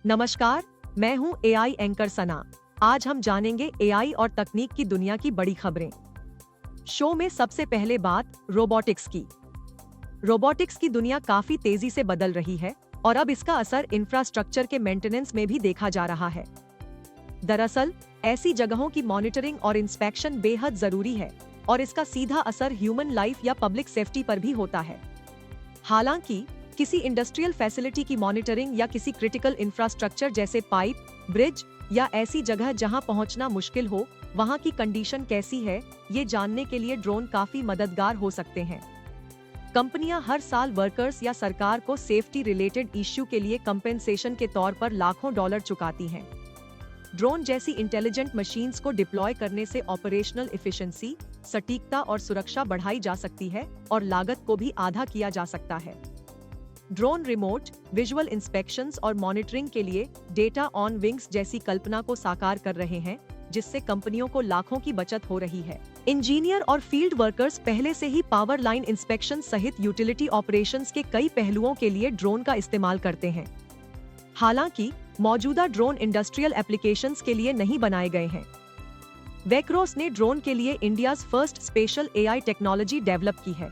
नमस्कार, मैं हूं एआई एंकर सना। आज हम जानेंगे एआई और तकनीक की दुनिया की बड़ी खबरें। शो में सबसे पहले बात रोबोटिक्स की। रोबोटिक्स की दुनिया काफी तेजी से बदल रही है और अब इसका असर इंफ्रास्ट्रक्चर के मेंटेनेंस में भी देखा जा रहा है। दरअसल ऐसी जगहों की मॉनिटरिंग और इंस्पेक्शन बेहद जरूरी है और इसका सीधा असर ह्यूमन लाइफ या पब्लिक सेफ्टी पर भी होता है। हालांकि किसी इंडस्ट्रियल फैसिलिटी की मॉनिटरिंग या किसी क्रिटिकल इंफ्रास्ट्रक्चर जैसे पाइप, ब्रिज या ऐसी जगह जहां पहुंचना मुश्किल हो, वहां की कंडीशन कैसी है, ये जानने के लिए ड्रोन काफी मददगार हो सकते हैं। कंपनियां हर साल वर्कर्स या सरकार को सेफ्टी रिलेटेड इश्यू के लिए कंपेंसेशन के तौर पर लाखों डॉलर चुकाती हैं। ड्रोन जैसी इंटेलिजेंट मशीन्स को डिप्लॉय करने से ऑपरेशनल एफिशिएंसी, सटीकता और सुरक्षा बढ़ाई जा सकती है और लागत को भी आधा किया जा सकता है। ड्रोन रिमोट, विजुअल इंस्पेक्शंस और मॉनिटरिंग के लिए डेटा ऑन विंग्स जैसी कल्पना को साकार कर रहे हैं, जिससे कंपनियों को लाखों की बचत हो रही है। इंजीनियर और फील्ड वर्कर्स पहले से ही पावर लाइन इंस्पेक्शन सहित यूटिलिटी ऑपरेशंस के कई पहलुओं के लिए ड्रोन का इस्तेमाल करते हैं। हालांकि मौजूदा ड्रोन इंडस्ट्रियल एप्लीकेशंस के लिए नहीं बनाए गए हैं। वेक्रोस ने ड्रोन के लिए India's first special AI technology develop की है।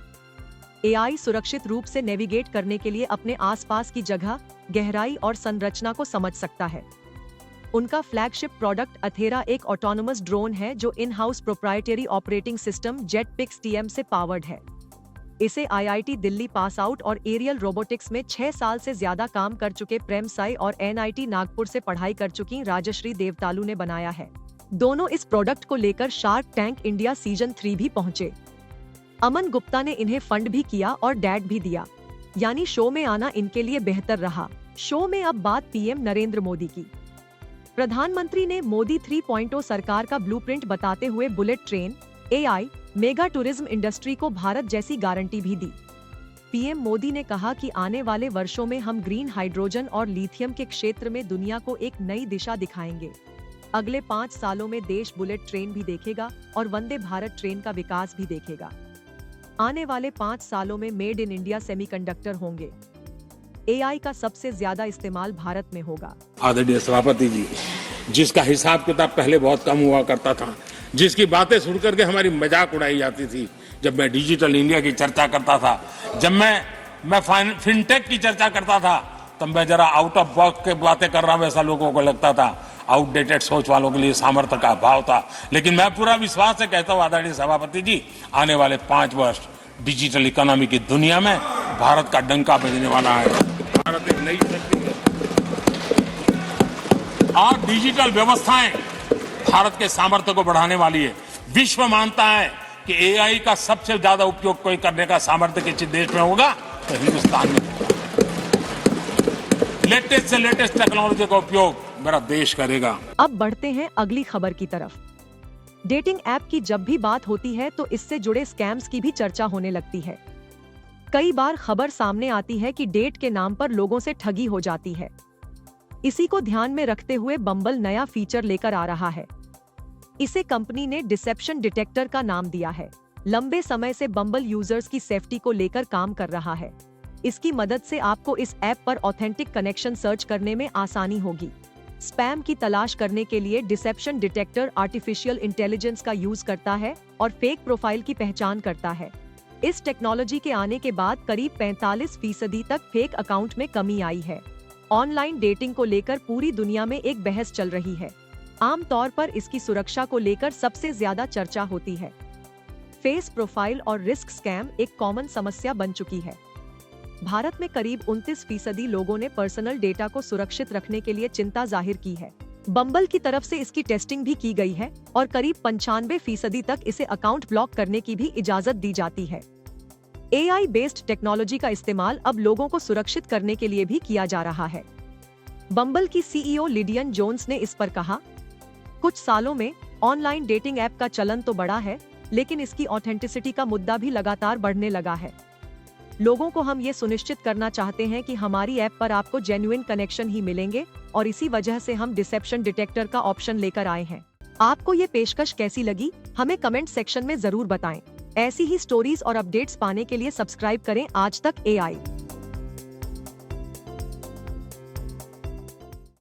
एआई सुरक्षित रूप से नेविगेट करने के लिए अपने आसपास की जगह, गहराई और संरचना को समझ सकता है। उनका फ्लैगशिप प्रोडक्ट अथेरा एक ऑटोनोमस ड्रोन है जो in house proprietary operating system जेटपिक्स टीएम से पावर्ड है। इसे आईआईटी दिल्ली पास आउट और एरियल रोबोटिक्स में 6 साल से ज्यादा काम कर चुके प्रेम साई और एनआईटी नागपुर से पढ़ाई कर चुकी राजश्री देवतालू ने बनाया है। दोनों इस प्रोडक्ट को लेकर शार्क टैंक इंडिया सीजन 3 भी पहुंचे। अमन गुप्ता ने इन्हें फंड भी किया और डैड भी दिया, यानी शो में आना इनके लिए बेहतर रहा। शो में अब बात पीएम नरेंद्र मोदी की। प्रधानमंत्री ने मोदी 3.0 सरकार का ब्लूप्रिंट बताते हुए bullet train, AI, mega tourism industry को भारत जैसी गारंटी भी दी। पीएम मोदी ने कहा कि आने वाले वर्षों में हम ग्रीन हाइड्रोजन और लिथियम के क्षेत्र में दुनिया को एक नई दिशा दिखाएंगे। अगले 5 सालों में देश बुलेट ट्रेन भी देखेगा और वंदे भारत ट्रेन का विकास भी देखेगा। आने वाले 5 सालों में मेड इन इंडिया सेमीकंडक्टर होंगे। एआई का सबसे ज्यादा इस्तेमाल भारत में होगा। आदरणीय सभापति जी, जिसका हिसाब किताब पहले बहुत कम हुआ करता था, जिसकी बातें सुन करके हमारी मजाक उड़ाई जाती थी, जब मैं डिजिटल इंडिया की चर्चा करता था, जब मैं फिनटेक की चर्चा करता था, तब मैं जरा आउट ऑफ बॉक्स के बातें कर रहा हूं, वैसा लोगों को लगता था। आउटडेटेड सोच वालों के लिए सामर्थ्य का अभाव था। लेकिन मैं पूरा विश्वास से कहता हूं आदरणीय सभापति जी, आने वाले 5 वर्ष डिजिटल इकोनॉमी की दुनिया में भारत का डंका बजने वाला है। भारत एक नई शक्ति है और डिजिटल व्यवस्थाएं भारत के सामर्थ्य को बढ़ाने वाली है। विश्व मानता है कि एआई का सबसे ज्यादा उपयोग कोई करने का सामर्थ्य किसी देश में होगा तो हिंदुस्तान में होगा। लेटेस्ट से लेटेस्ट टेक्नोलॉजी का उपयोग मेरा देश करेगा। अब बढ़ते हैं अगली खबर की तरफ। डेटिंग ऐप की जब भी बात होती है तो इससे जुड़े स्कैम्स की भी चर्चा होने लगती है। कई बार खबर सामने आती है कि डेट के नाम पर लोगों से ठगी हो जाती है। इसी को ध्यान में रखते हुए बम्बल नया फीचर लेकर आ रहा है। इसे कंपनी ने डिसेप्शन डिटेक्टर का नाम दिया है। लंबे समय से बम्बल यूजर्स की सेफ्टी को लेकर काम कर रहा है। इसकी मदद से आपको इस ऐप पर ऑथेंटिक कनेक्शन सर्च करने में आसानी होगी। स्पैम की तलाश करने के लिए डिसेप्शन डिटेक्टर आर्टिफिशियल इंटेलिजेंस का यूज करता है और फेक प्रोफाइल की पहचान करता है। इस टेक्नोलॉजी के आने के बाद करीब 45% तक फेक अकाउंट में कमी आई है। ऑनलाइन डेटिंग को लेकर पूरी दुनिया में एक बहस चल रही है। आमतौर पर इसकी सुरक्षा को लेकर सबसे ज्यादा चर्चा होती है। फेस प्रोफाइल और रिस्क स्कैम एक कॉमन समस्या बन चुकी है। भारत में करीब 29% लोगों ने पर्सनल डेटा को सुरक्षित रखने के लिए चिंता जाहिर की है। बम्बल की तरफ से इसकी टेस्टिंग भी की गई है और करीब 95% तक इसे अकाउंट ब्लॉक करने की भी इजाजत दी जाती है। एआई बेस्ड टेक्नोलॉजी का इस्तेमाल अब लोगों को सुरक्षित करने के लिए भी किया जा रहा है। बम्बल की सीईओ लिडियन जोन्स ने इस पर कहा, कुछ सालों में ऑनलाइन डेटिंग ऐप का चलन तो बढ़ा है, लेकिन इसकी ऑथेंटिसिटी का मुद्दा भी लगातार बढ़ने लगा है। लोगों को हम ये सुनिश्चित करना चाहते हैं कि हमारी ऐप पर आपको जेन्युइन कनेक्शन ही मिलेंगे और इसी वजह से हम डिसेप्शन डिटेक्टर का ऑप्शन लेकर आए हैं। आपको ये पेशकश कैसी लगी, हमें कमेंट सेक्शन में जरूर बताएं। ऐसी ही स्टोरीज और अपडेट्स पाने के लिए सब्सक्राइब करें आज तक एआई।